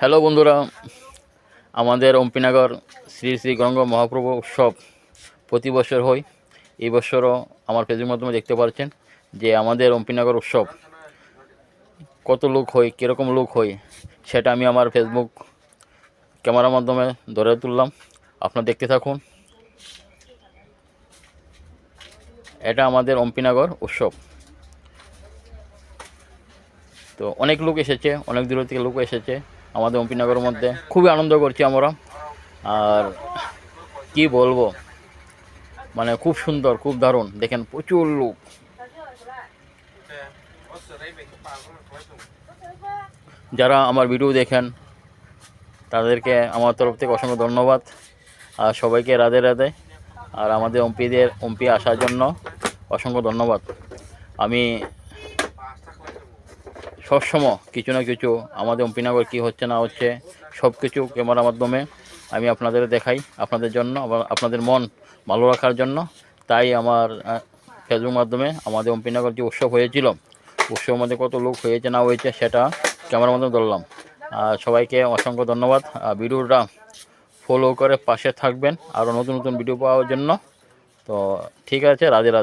Hello বন্ধুরা, আমাদের অম্পিনগর শ্রী শ্রী গঙ্গ মহাপ্রভু উৎসব প্রতি বছর হয়। এই বছরও আমার ফেসবুক মাধ্যমে দেখতে পাচ্ছেন যে আমাদের অম্পিনগর উৎসব কত লোক হয়, কীরকম লোক হয়, সেটা আমি আমার ফেসবুক ক্যামেরার মাধ্যমে ধরে তুললাম। আপনারা দেখতে থাকুন। এটা আমাদের অম্পিনগর উৎসব। তো অনেক লোক এসেছে, অনেক দূর থেকে লোক এসেছে আমাদের অম্পিনগরের মধ্যে। খুবই আনন্দ করছি আমরা। আর কি বলবো, মানে খুব সুন্দর, খুব দারুণ। দেখেন প্রচুর লোক। যারা আমার ভিডিও দেখেন তাদেরকে আমার তরফ থেকে অসংখ্য ধন্যবাদ। আর সবাইকে রাধে রাধে। আর আমাদের এমপি আসার জন্য অসংখ্য ধন্যবাদ। আমি সবসময় কিছু না কিছু আমাদের অম্পিনগর কী হচ্ছে না হচ্ছে সব কিছু ক্যামেরার মাধ্যমে আমি আপনাদের দেখাই, আপনাদের জন্য, আপনাদের মন ভালো রাখার জন্য। তাই আমার ফেসবুক মাধ্যমে আমাদের অম্পিনগর যে উৎসব হয়েছিল, উৎসবের মধ্যে কত লোক হয়েছে না হয়েছে সেটা ক্যামেরার মাধ্যমে ধরলাম। সবাইকে অসংখ্য ধন্যবাদ। ভিডিওটা ফলো করে পাশে থাকবেন আরও নতুন নতুন ভিডিও পাওয়ার জন্য। তো ঠিক আছে, রাধে রাধে।